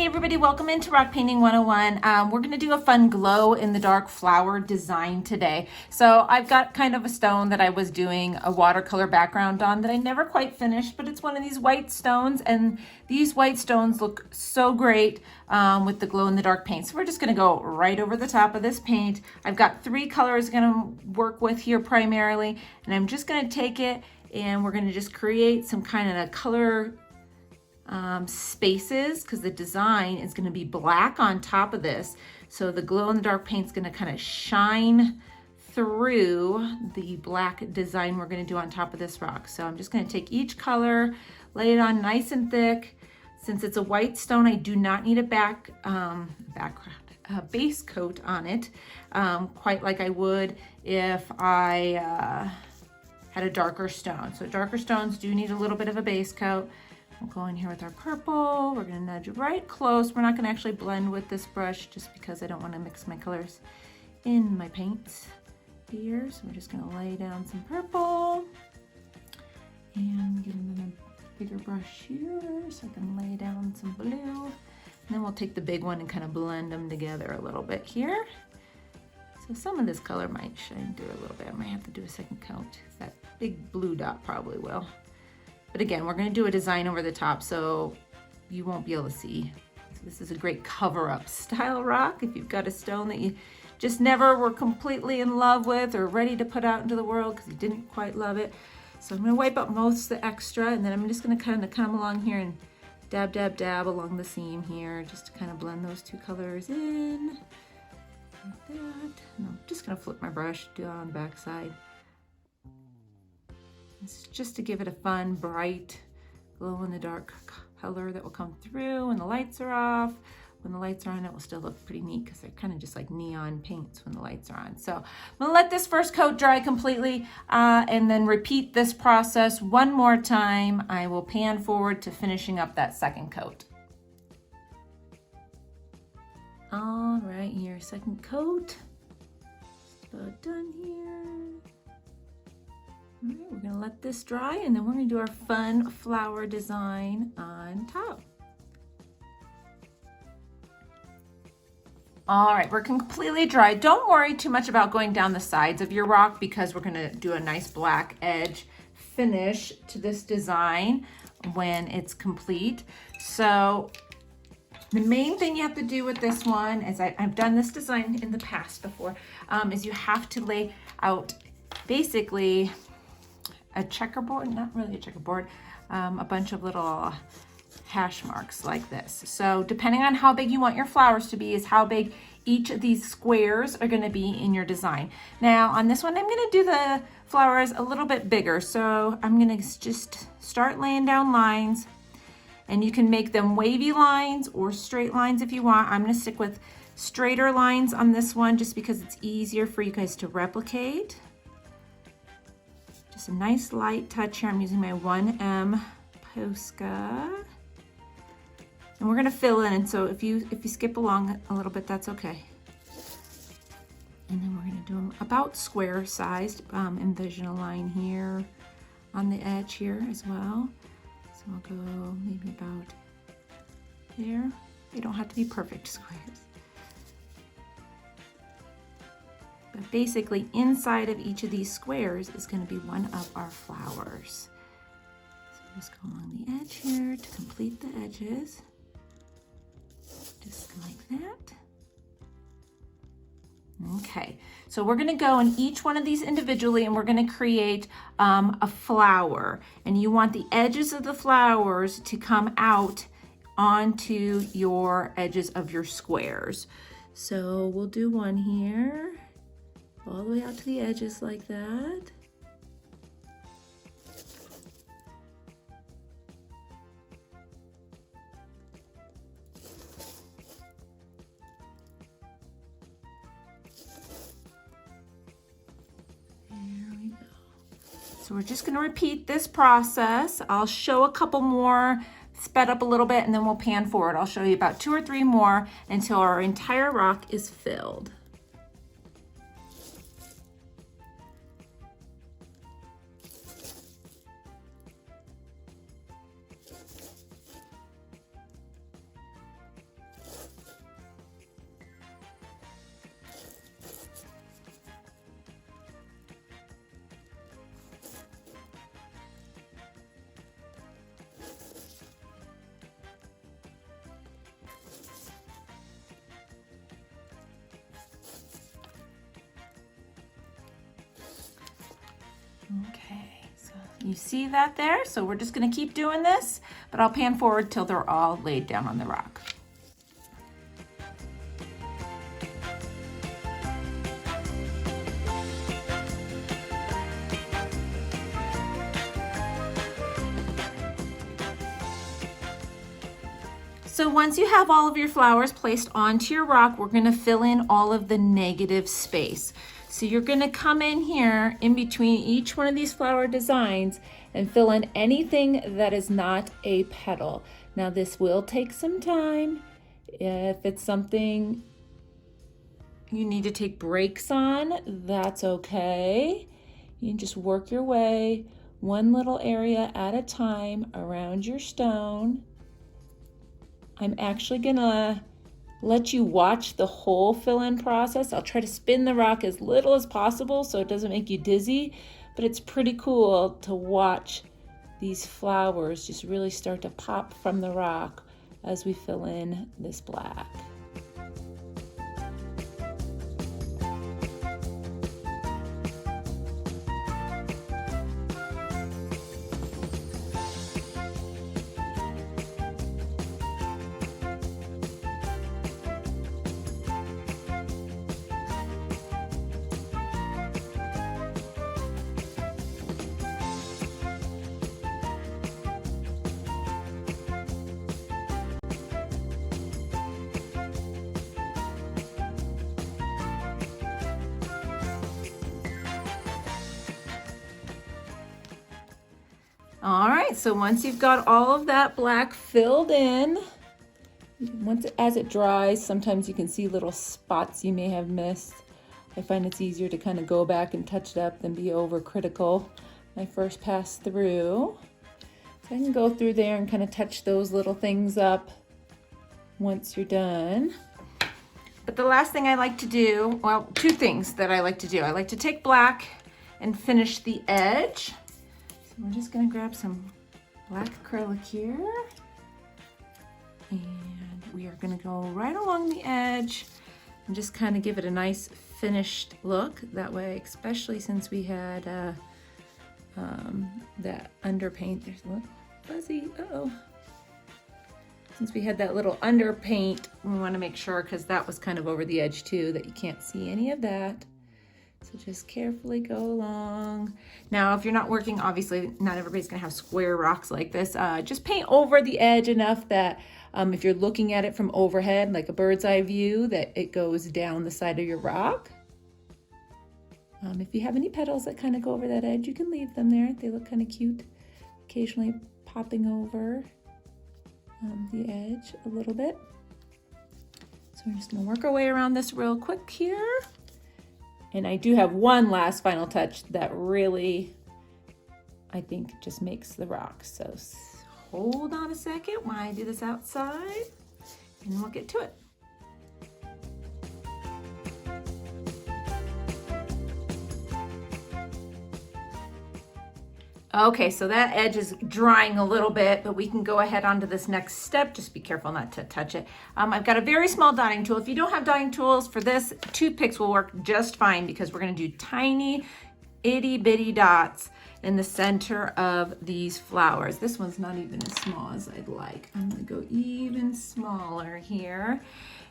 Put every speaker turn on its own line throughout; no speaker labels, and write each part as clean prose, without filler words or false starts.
Hey everybody, welcome into Rock Painting 101. We're going to do a fun glow in the dark flower design today. So I've got kind of a stone that I was doing a watercolor background on that I never quite finished, but it's one of these white stones, and these white stones look so great with the glow in the dark paint. So we're just going to go right over the top of this paint. I've got three colors I'm going to work with here primarily, and I'm just going to take it and we're going to just create some kind of color spaces, because the design is going to be black on top of this. So the glow in the dark paint is going to kind of shine through the black design we're going to do on top of this rock. So I'm just going to take each color, lay it on nice and thick. Since it's a white stone, I do not need a base coat on it, quite like I would if I had a darker stone. So darker stones do need a little bit of a base coat. We'll go in here with our purple. We're gonna nudge right close. We're not gonna actually blend with this brush just because I don't wanna mix my colors in my paints here. So we're just gonna lay down some purple and get another bigger brush here so I can lay down some blue. And then we'll take the big one and kind of blend them together a little bit here. So some of this color might shine through a little bit. I might have to do a second coat. That big blue dot probably will. But again, we're gonna do a design over the top so you won't be able to see. So this is a great cover-up style rock if you've got a stone that you just never were completely in love with or ready to put out into the world because you didn't quite love it. So I'm gonna wipe up most of the extra, and then I'm just gonna kind of come along here and dab, dab, dab along the seam here just to kind of blend those two colors in. Like that. And I'm just gonna flip my brush, do that on the back side. It's just to give it a fun, bright, glow-in-the-dark color that will come through when the lights are off. When the lights are on, it will still look pretty neat because they're kind of just like neon paints when the lights are on. So I'm gonna let this first coat dry completely and then repeat this process one more time. I will pan forward to finishing up that second coat. All right, here, second coat. Just about done here. All right, we're gonna let this dry and then we're gonna do our fun flower design on top. All right, we're completely dry. Don't worry too much about going down the sides of your rock because we're gonna do a nice black edge finish to this design when it's complete. So the main thing you have to do with this one, is I've done this design in the past before, is you have to lay out basically a checkerboard, not really a checkerboard, a bunch of little hash marks like this. So depending on how big you want your flowers to be is how big each of these squares are going to be in your design. Now on this one, I'm going to do the flowers a little bit bigger. So I'm going to just start laying down lines, and you can make them wavy lines or straight lines if you want. I'm going to stick with straighter lines on this one just because it's easier for you guys to replicate. Just a nice light touch here. I'm using my 1M Posca. And we're gonna fill in, and so if you skip along a little bit, that's okay. And then we're gonna do them about square sized. Envision a line here on the edge here as well. So I'll go maybe about there. They don't have to be perfect squares. But basically inside of each of these squares is going to be one of our flowers. So just go along the edge here to complete the edges. Just like that. Okay, so we're going to go in each one of these individually and we're going to create a flower. And you want the edges of the flowers to come out onto your edges of your squares. So we'll do one here, all the way out to the edges like that. There we go. So we're just going to repeat this process. I'll show a couple more sped up a little bit and then we'll pan forward. I'll show you about 2 or 3 more until our entire rock is filled. You see that there? So we're just gonna keep doing this, but I'll pan forward till they're all laid down on the rock. So once you have all of your flowers placed onto your rock, we're gonna fill in all of the negative space. So you're gonna come in here in between each one of these flower designs and fill in anything that is not a petal. Now this will take some time. If it's something you need to take breaks on, that's okay. You can just work your way one little area at a time around your stone. I'm actually gonna let you watch the whole fill-in process. I'll try to spin the rock as little as possible so it doesn't make you dizzy, but it's pretty cool to watch these flowers just really start to pop from the rock as we fill in this black. All right, so once you've got all of that black filled in, as it dries, sometimes you can see little spots you may have missed. I find it's easier to kind of go back and touch it up than be overcritical my first pass through. So I can go through there and kind of touch those little things up once you're done. But the last thing I like to do, well, two things that I like to do. I like to take black and finish the edge. So we're just gonna grab some black acrylic here. And we are gonna go right along the edge and just kind of give it a nice finished look. That way, especially since we had that underpaint, there's a little fuzzy, uh-oh. Since we had that little underpaint, we wanna make sure, because that was kind of over the edge too, that you can't see any of that. So just carefully go along. Now, if you're not working, obviously not everybody's gonna have square rocks like this. Just paint over the edge enough that if you're looking at it from overhead, like a bird's eye view, that it goes down the side of your rock. If you have any petals that kind of go over that edge, you can leave them there. They look kind of cute, occasionally popping over the edge a little bit. So we're just gonna work our way around this real quick here. And I do have one last final touch that really, I think, just makes the rock. So hold on a second while I do this outside and we'll get to it. Okay, so that edge is drying a little bit, but we can go ahead onto this next step. Just be careful not to touch it. I've got a very small dotting tool. If you don't have dotting tools for this, toothpicks will work just fine because we're gonna do tiny itty bitty dots in the center of these flowers. This one's not even as small as I'd like. I'm gonna go even smaller here.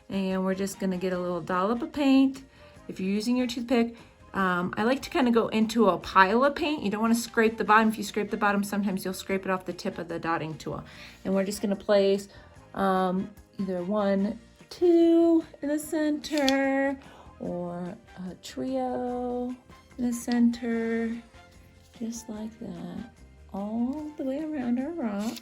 And we're just gonna get a little dollop of paint. If you're using your toothpick, I like to kind of go into a pile of paint. You don't want to scrape the bottom. If you scrape the bottom, sometimes you'll scrape it off the tip of the dotting tool. And we're just going to place either 1, 2 in the center, or a trio in the center, just like that, all the way around our rock.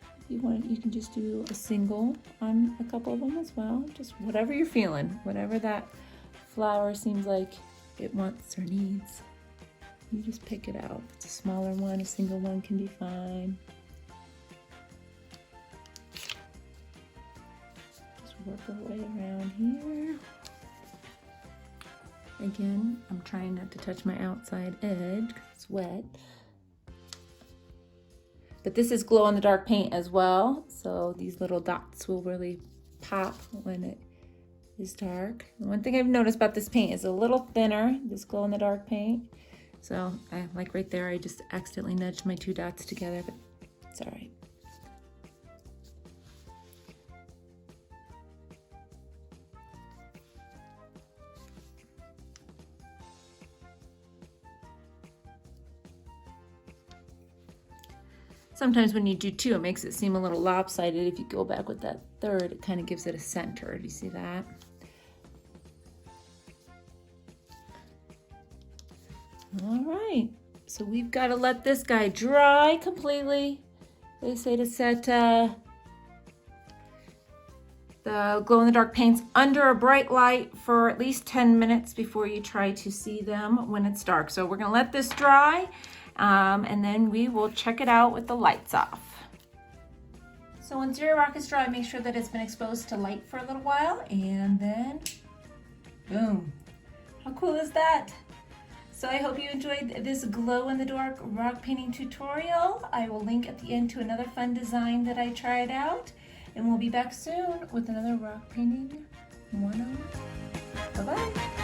If you want, you can just do a single on a couple of them as well. Just whatever you're feeling, whatever that flower seems like it wants or needs, you just pick it out. If it's a smaller one, a single one can be fine. Just work our way around here. Again, I'm trying not to touch my outside edge because it's wet. But this is glow in the dark paint as well, so these little dots will really pop when it is dark. One thing I've noticed about this paint is a little thinner, this glow in the dark paint. So like right there, I just accidentally nudged my two dots together, but it's all right. Sometimes when you do two, it makes it seem a little lopsided. If you go back with that third, it kind of gives it a center. Do you see that? All right, so we've got to let this guy dry completely. They say to set the glow-in-the-dark paints under a bright light for at least 10 minutes before you try to see them when it's dark. So we're gonna let this dry, and then we will check it out with the lights off. So when Zero Rock is dry, make sure that it's been exposed to light for a little while, and then boom. How cool is that? So I hope you enjoyed this glow-in-the-dark rock painting tutorial. I will link at the end to another fun design that I tried out, and we'll be back soon with another rock painting 101. Bye-bye.